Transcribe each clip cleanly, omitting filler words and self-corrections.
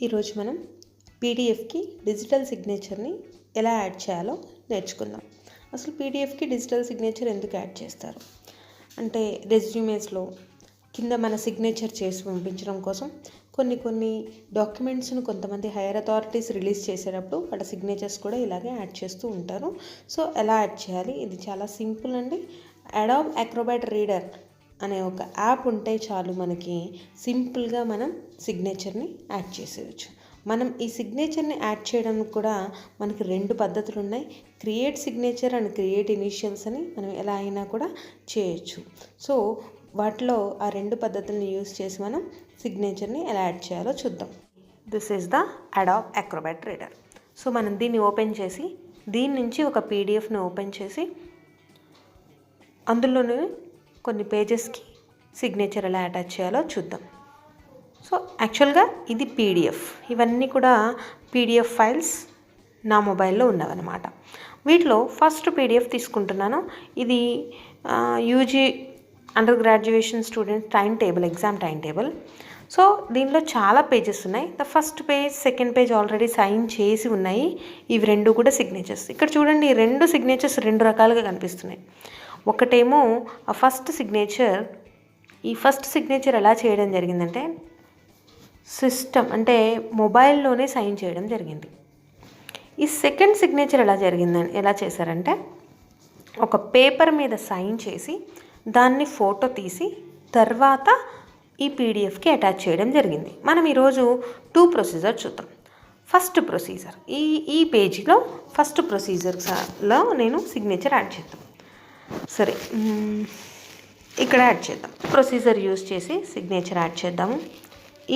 ఈరోజు మనం పీడిఎఫ్కి డిజిటల్ సిగ్నేచర్ని ఎలా యాడ్ చేయాలో నేర్చుకుందాం. అసలు పీడిఎఫ్కి డిజిటల్ సిగ్నేచర్ ఎందుకు యాడ్ చేస్తారు అంటే రెజ్యూమేస్లో కింద మన సిగ్నేచర్ చేసి పంపించడం కోసం కొన్ని డాక్యుమెంట్స్ను కొంతమంది హైయర్ అథారిటీస్ రిలీజ్ చేసేటప్పుడు వాళ్ళ సిగ్నేచర్స్ కూడా ఇలాగే యాడ్ చేస్తూ ఉంటారు. సో ఎలా యాడ్ చేయాలి? ఇది చాలా సింపుల్ అండి. అడాబ్ అక్రోబాట్ రీడర్ అనే ఒక యాప్ ఉంటే చాలు, మనకి సింపుల్గా మనం సిగ్నేచర్ని యాడ్ చేసేయచ్చు. మనం ఈ సిగ్నేచర్ని యాడ్ చేయడానికి కూడా మనకి రెండు పద్ధతులు ఉన్నాయి. Create signature and create initials అని మనం ఎలా అయినా కూడా చేయొచ్చు. సో వాటిలో ఆ రెండు పద్ధతులను యూజ్ చేసి మనం సిగ్నేచర్ని ఎలా యాడ్ చేయాలో చూద్దాం. This is the Adobe Acrobat reader. So మనం దీన్ని ఓపెన్ చేసి దీని నుంచి ఒక పీడిఎఫ్ని ఓపెన్ చేసి అందులోనే కొన్ని పేజెస్కి సిగ్నేచర్ ఎలా అటాచ్ చేయాలో చూద్దాం. సో యాక్చువల్గా ఇది పీడిఎఫ్, ఇవన్నీ కూడా పీడిఎఫ్ ఫైల్స్ నా మొబైల్లో ఉన్నవన్నమాట. వీటిలో ఫస్ట్ పీడిఎఫ్ తీసుకుంటున్నాను. ఇది UG under graduation students time table, exam time table. So దీనిలో చాలా పేజెస్ ఉన్నాయి. The first page, second page already sign చేసి ఉన్నాయి. ఇవి రెండు కూడా సిగ్నేచర్స్. ఇక్కడ చూడండి, ఈ రెండు సిగ్నేచర్స్ రెండు రకాలుగా కనిపిస్తున్నాయి. ఒకటేమో ఆ ఫస్ట్ సిగ్నేచర్. ఈ ఫస్ట్ సిగ్నేచర్ ఎలా చేయడం జరిగిందంటే సిస్టమ్ అంటే మొబైల్లోనే సైన్ చేయడం జరిగింది. ఈ సెకండ్ సిగ్నేచర్ ఎలా చేశారంటే ఒక పేపర్ మీద సైన్ చేసి దాన్ని ఫోటో తీసి తర్వాత ఈ పీడిఎఫ్కి అటాచ్ చేయడం జరిగింది. మనం ఈరోజు టూ ప్రొసీజర్ చూద్దాం. ఫస్ట్ ప్రొసీజర్ ఈ పేజీలో ఫస్ట్ ప్రొసీజర్లో నేను సిగ్నేచర్ యాడ్ చేద్దాం. సరే, ఇక్కడ యాడ్ చేద్దాం. ప్రొసీజర్ యూజ్ చేసి సిగ్నేచర్ యాడ్ చేద్దాము.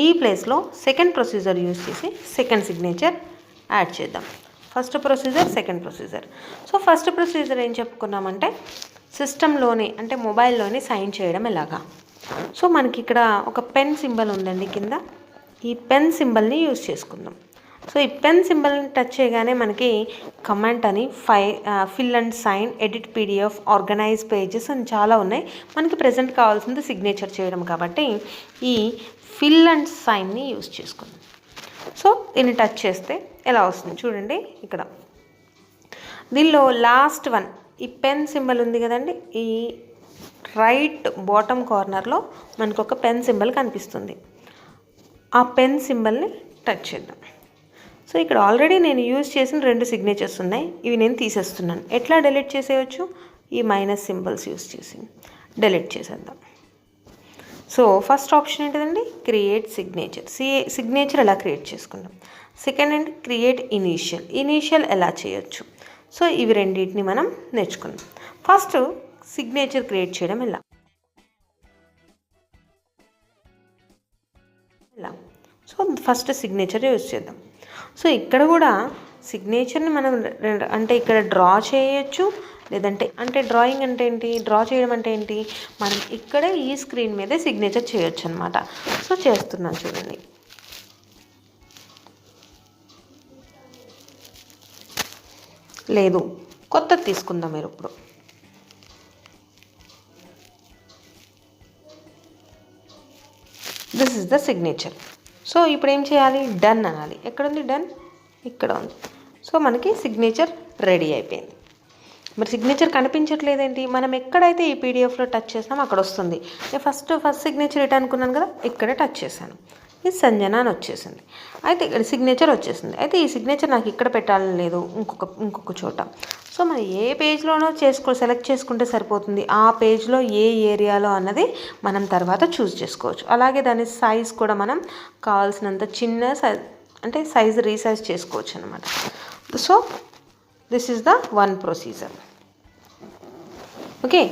ఈ ప్లేస్లో సెకండ్ ప్రొసీజర్ యూజ్ చేసి సెకండ్ సిగ్నేచర్ యాడ్ చేద్దాం. First procedure, second procedure. So first procedure ఏం చెప్పుకున్నామంటే సిస్టంలోనే అంటే మొబైల్లోనే సైన్ చేయడం ఎలాగా. సో మనకి ఇక్కడ ఒక పెన్ సింబల్ ఉందండి కింద. ఈ పెన్ సింబల్ని యూజ్ చేసుకుందాం. సో ఈ పెన్ సింబల్ని టచ్ చేయగానే మనకి కమెంట్ అని fill and sign, edit PDF, organise pages అని చాలా ఉన్నాయి. మనకి ప్రజెంట్ కావాల్సింది సిగ్నేచర్ చేయడం కాబట్టి ఈ ఫిల్ అండ్ సైన్ని యూజ్ చేసుకుందాం. సో దీన్ని టచ్ చేస్తే ఎలా వస్తుంది చూడండి. ఇక్కడ దీనిలో లాస్ట్ వన్ ఈ పెన్ సింబల్ ఉంది కదండి, ఈ రైట్ బాటమ్ కార్నర్లో మనకు ఒక పెన్ సింబల్ కనిపిస్తుంది. ఆ పెన్ సింబల్ని టచ్ చేద్దాం. సో ఇక్కడ ఆల్రెడీ నేను యూజ్ చేసిన రెండు సిగ్నేచర్స్ ఉన్నాయి. ఇవి నేను తీసేస్తున్నాను. ఎట్లా డెలీట్ చేసేయచ్చు? ఈ మైనస్ సింబల్స్ యూజ్ చేసి డెలీట్ చేసేద్దాం. సో ఫస్ట్ ఆప్షన్ ఏంటిదండి? Create signature. సిగ్నేచర్ ఎలా క్రియేట్ చేసుకుందాం. సెకండ్ ఏంటి? క్రియేట్ ఇనీషియల్ ఎలా చేయొచ్చు. సో ఇవి రెండింటిని మనం నేర్చుకుందాం. ఫస్ట్ సిగ్నేచర్ క్రియేట్ చేయడం ఎలా. సో ఫస్ట్ సిగ్నేచర్ యూజ్ చేద్దాం. సో ఇక్కడ కూడా సిగ్నేచర్ని మనం అంటే ఇక్కడ డ్రా చేయొచ్చు, లేదంటే డ్రాయింగ్ అంటే ఏంటి, డ్రా చేయడం అంటే ఏంటి, మనం ఇక్కడ ఈ స్క్రీన్ మీదే సిగ్నేచర్ చేయొచ్చు అనమాట. సో చేస్తున్నాను చూడండి. లేదు, కొత్తది తీసుకుందాం మీరు ఇప్పుడు. This is the signature. So ఇప్పుడు ఏం చేయాలి? డన్ అనాలి. ఎక్కడుంది డన్? ఇక్కడ ఉంది. సో మనకి సిగ్నేచర్ రెడీ అయిపోయింది. మరి సిగ్నేచర్ కనిపించట్లేదేంటి? మనం ఎక్కడైతే ఈ పీడిఎఫ్లో టచ్ చేస్తామో అక్కడ వస్తుంది. నేను ఫస్ట్ సిగ్నేచర్ ఇటు అనుకున్నాను కదా, ఇక్కడే టచ్ చేశాను. ఇది సంజన అని వచ్చేసింది. అయితే ఇక్కడ సిగ్నేచర్ వచ్చేసింది. అయితే ఈ సిగ్నేచర్ నాకు ఇక్కడ పెట్టాలని లేదు, ఇంకొక చోట. సో మనం ఏ పేజ్లోనో సెలెక్ట్ చేసుకుంటే సరిపోతుంది. ఆ పేజ్లో ఏ ఏరియాలో అన్నది మనం తర్వాత చూస్ చేసుకోవచ్చు. అలాగే దాని సైజ్ కూడా మనం కావాల్సినంత చిన్న సైజ్ రీసైజ్ చేసుకోవచ్చు అనమాట. So this is the one procedure. Okay.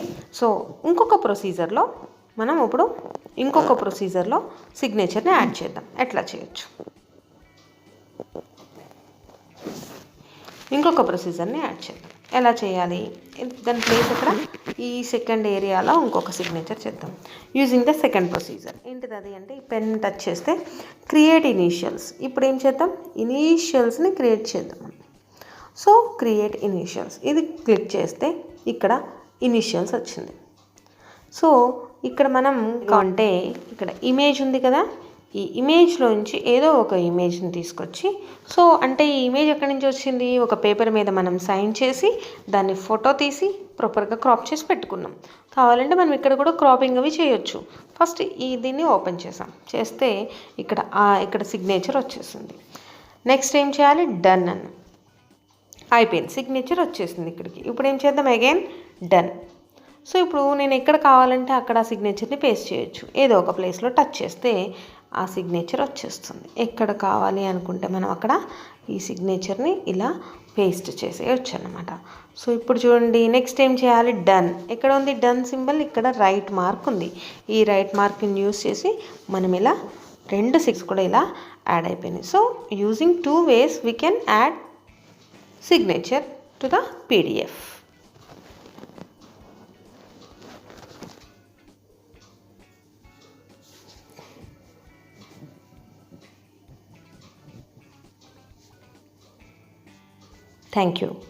So ఇంకొక ప్రొసీజర్లో సిగ్నేచర్ని యాడ్ చేద్దాం. ఎట్లా చేయొచ్చు? ఇంకొక ప్రొసీజర్ని యాడ్ చేద్దాం. ఎలా చేయాలి? దాని ప్లేస్ ఇక్కడ ఈ సెకండ్ ఏరియాలో ఇంకొక సిగ్నేచర్ చేద్దాం యూజింగ్ ద సెకండ్ ప్రొసీజర్. ఏంటిది అది అంటే ఈ పెన్ టచ్ చేస్తే క్రియేట్ ఇనీషియల్స్. ఇప్పుడు ఏం చేద్దాం? ఇనీషియల్స్ని క్రియేట్ చేద్దాం. సో క్రియేట్ ఇనీషియల్స్ ఇది క్లిక్ చేస్తే ఇక్కడ ఇనీషియల్స్ వచ్చింది. సో ఇక్కడ మనం అంటే ఇక్కడ ఇమేజ్ ఉంది కదా, ఈ ఇమేజ్లోంచి ఏదో ఒక ఇమేజ్ని తీసుకొచ్చి, సో అంటే ఈ ఇమేజ్ ఎక్కడి నుంచి వచ్చింది, ఒక పేపర్ మీద మనం సైన్ చేసి దాన్ని ఫోటో తీసి ప్రాపర్గా క్రాప్ చేసి పెట్టుకున్నాం. కావాలంటే మనం ఇక్కడ కూడా క్రాపింగ్ అవి చేయొచ్చు. ఫస్ట్ దీన్ని ఓపెన్ చేస్తే ఇక్కడ సిగ్నేచర్ వచ్చేసింది. నెక్స్ట్ ఏం చేయాలి, డన్ అని అయిపోయింది, సిగ్నేచర్ వచ్చేసింది ఇక్కడికి. ఇప్పుడు ఏం చేద్దాం, అగైన్ డన్. సో ఇప్పుడు నేను ఎక్కడ కావాలంటే అక్కడ ఆ సిగ్నేచర్ని పేస్ట్ చేయొచ్చు. ఏదో ఒక ప్లేస్లో టచ్ చేస్తే ఆ సిగ్నేచర్ వచ్చేస్తుంది. ఎక్కడ కావాలి అనుకుంటే మనం అక్కడ ఈ సిగ్నేచర్ని ఇలా పేస్ట్ చేసేయచ్చు అన్నమాట. సో ఇప్పుడు చూడండి, నెక్స్ట్ ఏం చేయాలి, డన్. ఎక్కడ ఉంది డన్ సింబల్, ఇక్కడ రైట్ మార్క్ ఉంది. ఈ రైట్ మార్క్ని యూస్ చేసి మనం ఇలా 2 6 కూడా ఇలా యాడ్ అయిపోయినాయి. So using 2 ways we can add signature to the PDF. Thank you.